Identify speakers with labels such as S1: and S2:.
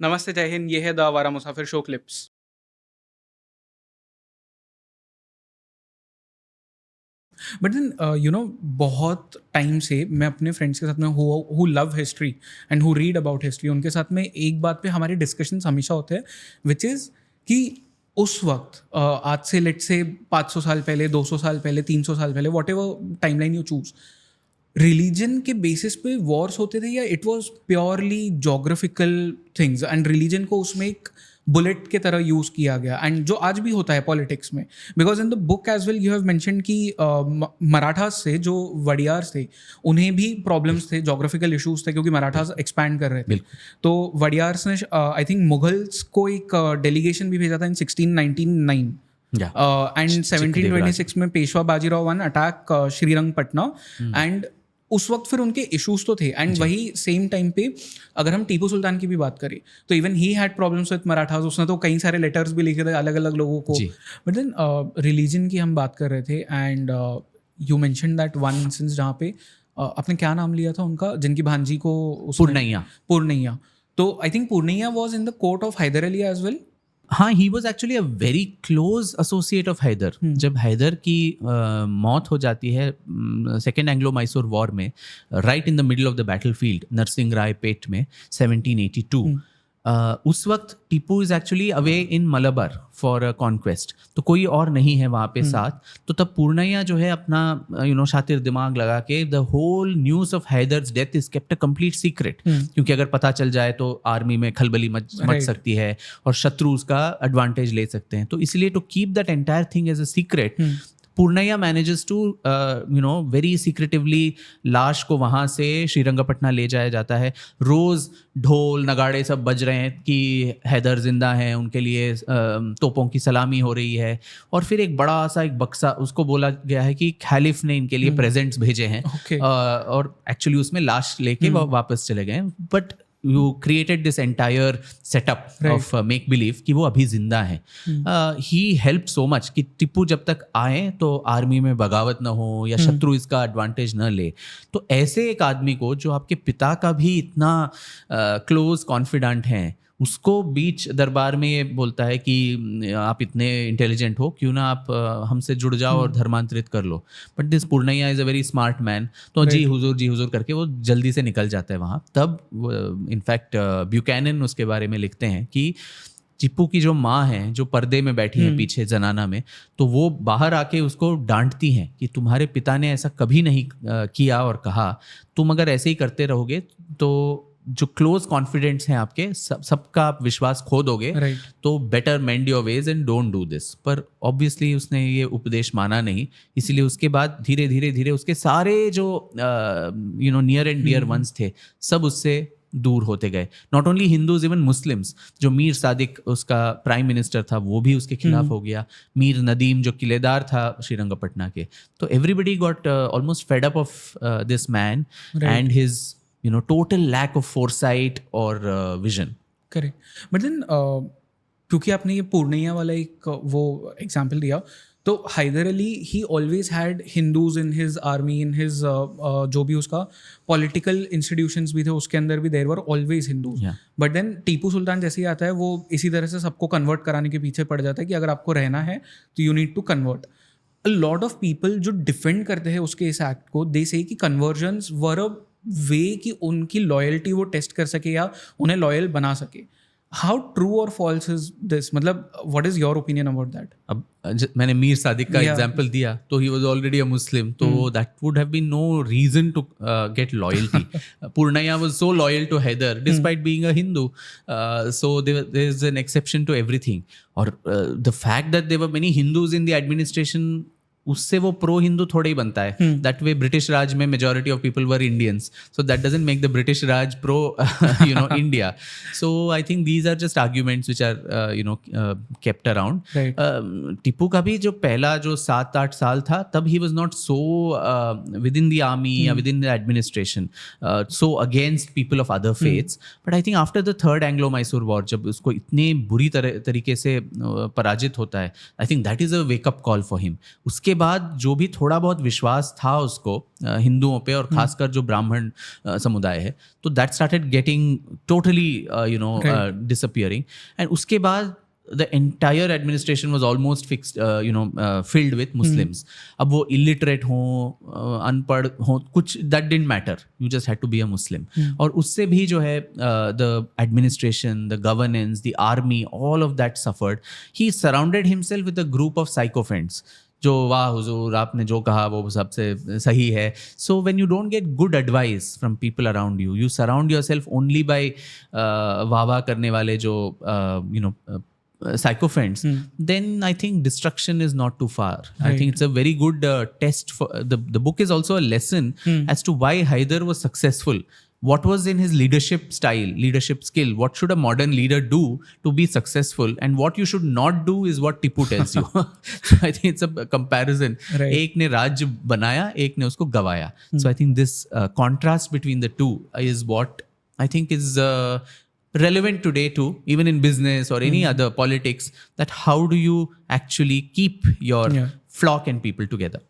S1: नमस्ते, जय हिंद। ये है द आवारा मुसाफिर शो क्लिप्स। बट देन बहुत टाइम से मैं अपने फ्रेंड्स के साथ में who love history and who read about history, उनके साथ में एक बात पे हमारे डिस्कशंस हमेशा होते हैं, विच इज़ कि उस वक्त आज से लेट से 500 साल पहले, 200 साल पहले, 300 साल पहले, what ever timeline you choose, religion के बेसिस पे वॉर्स होते थे या it was purely geographical things and religion को उसमें एक बुलेट के तरह यूज किया गया, एंड जो आज भी होता है पॉलिटिक्स में। Because in the book as well you have mention कि मराठास से जो वडियार्स थे उन्हें भी प्रॉब्लम्स थे, जोग्राफिकल इश्यूज थे, क्योंकि मराठास एक्सपैंड कर रहे थे। तो वडियार्स ने आई थिंक मुगल्स को एक डेलीगेशन भी भेजा था इन 1699 एंड 1726 में Peshwa Bajirao one attack Srirangapatna, and उस वक्त फिर उनके इश्यूज तो थे। एंड वही सेम टाइम पे अगर हम टीपू सुल्तान की भी बात करें तो even he had problems with Marathas, उसने तो कई सारे लेटर्स भी लिखे थे अलग अलग लोगों को। बट देन रिलीजन की हम बात कर रहे थे, and you mention that one instance जहाँ पे आपने क्या नाम लिया था उनका, जिनकी भांजी को पूर्णैया। तो I think Purnaiah was in the court of Hyder Ali as well.
S2: हाँ, he was actually a very close associate of Hyder. जब हैदर की मौत हो जाती है सेकेंड एंग्लो मैसूर वॉर में, right in the middle of the battle field Narasimha Raya Pet में 1782, उस वक्त Tipu is actually away in Malabar for conquest, तो कोई और नहीं है वहाँ पे साथ। तो तब पूर्णैया जो है अपना शातिर दिमाग लगा के the whole news of Hyder's death is kept a complete secret, क्योंकि अगर पता चल जाए तो आर्मी में खलबली मच सकती है और शत्रु उसका एडवांटेज ले सकते हैं। तो इसलिए to keep that entire thing as a secret, Purnaiah manages to very secretively लाश को वहाँ से श्रीरंगपटना ले जाया जाता है। रोज़ ढोल नगाड़े सब बज रहे हैं कि हैदर जिंदा हैं, उनके लिए तोपों की सलामी हो रही है। और फिर एक बड़ा सा एक बक्सा, उसको बोला गया है कि खलीफ ने इनके लिए प्रेजेंट्स भेजे हैं, और एक्चुअली उसमें लाश लेके वो वापस चले गए। But you created this entire setup of make believe कि वो अभी जिंदा है। he helped so much कि टिप्पू जब तक आए तो आर्मी में बगावत ना हो या शत्रु इसका एडवांटेज न ले। तो ऐसे एक आदमी को जो आपके पिता का भी इतना क्लोज कॉन्फिडेंट हैं, उसको बीच दरबार में ये बोलता है कि आप इतने इंटेलिजेंट हो, क्यों ना आप हमसे जुड़ जाओ और धर्मांतरित कर लो। But this Purnaiah is a very smart man, तो जी हुजूर करके वो जल्दी से निकल जाता है वहाँ। तब इनफैक्ट ब्यूकैनन उसके बारे में लिखते हैं कि टिप्पू की जो माँ है, जो पर्दे में बैठी है पीछे जनाना में, तो वो बाहर आके उसको डांटती हैं कि तुम्हारे पिता ने ऐसा कभी नहीं किया और कहा, तुम अगर ऐसे ही करते रहोगे तो जो क्लोज कॉन्फिडेंट्स हैं आपके सबका आप विश्वास खो दोगे, तो better mend your ways and don't do this. पर ऑब्वियसली उसने ये उपदेश माना नहीं, इसीलिए उसके बाद धीरे धीरे उसके सारे जो नियर एंड डियर वंस थे सब उससे दूर होते गए। Not only Hindus, even Muslims. जो मीर सादिक उसका प्राइम मिनिस्टर था वो भी उसके खिलाफ हो गया, मीर नदीम जो किलेदार था श्रीरंगपटना के। तो everybody got almost fed up of this man and his total lack of foresight or vision.
S1: Correct. But then क्योंकि आपने ये पूर्णैया वाला एक वो एग्जाम्पल दिया, तो हैदर अली ही always had Hindus in his army, in his जो भी उसका पॉलिटिकल इंस्टीट्यूशंस भी थे उसके अंदर भी there were always Hindus. But then Tipu Sultan जैसे ही आता है वो इसी तरह से सबको कन्वर्ट कराने के पीछे पड़ जाता है कि अगर आपको रहना है तो you need to convert. A lot of people जो डिफेंड करते हैं उसके इस एक्ट को, दे से कि कन्वर्जन्स वर अ वे कि उनकी लॉयल्टी वो टेस्ट कर सके या उन्हें लॉयल बना सके। हाउ ट्रू और फॉल्स इज दिस? मतलब what is your opinion about that?
S2: अब मैंने मीर सादिक का एग्जांपल दिया, तो he was already a Muslim, तो that would have been no reason to get loyalty. Purnaiah was so loyal to Hyder despite being a Hindu, so there is an exception to everything. और the fact that there were many Hindus in the administration, उससे वो pro Hindu थोड़ा ही बनता है। That way British Raj में majority of people were Indians, so that doesn't make the British Raj pro India. So I think these are just arguments which are kept around. Tipu का भी जो पहला जो 7-8 साल था, तब he was not so within the army या within the administration so against people of other faiths. But I think after the third Anglo Mysore war, जब उसको इतने बुरी तरीके से पराजित होता है, I think that is a wake up call for him. उसके बाद जो भी थोड़ा बहुत विश्वास था उसको हिंदुओं पे, और खासकर जो ब्राह्मण समुदाय है, तो that started getting totally disappearing. And उसके बाद the entire administration was almost filled with Muslims. अब वो illiterate हों, अनपढ़ हों, कुछ that didn't matter. You just had to be a Muslim. और उससे भी जो है the administration, the governance, the army, all of that suffered. He surrounded himself with a group of sycophants. जो वाह हुजूर आपने जो कहा वो सबसे सही है. So when you don't get good advice from people around you, you surround yourself only by वाह करने वाले जो sycophants, then I think destruction is not too far. I think it's a very good test for the book is also a lesson as to why Hyder was successful. What was in his leadership style, leadership skill? What should a modern leader do to be successful? And what you should not do is what Tipu tells you. So I think it's a comparison.
S1: Right.
S2: एक ने राज्य बनाया, एक ने उसको गवाया. So I think this contrast between the two is what I think is relevant today too, even in business or any other politics, that how do you actually keep your flock and people together?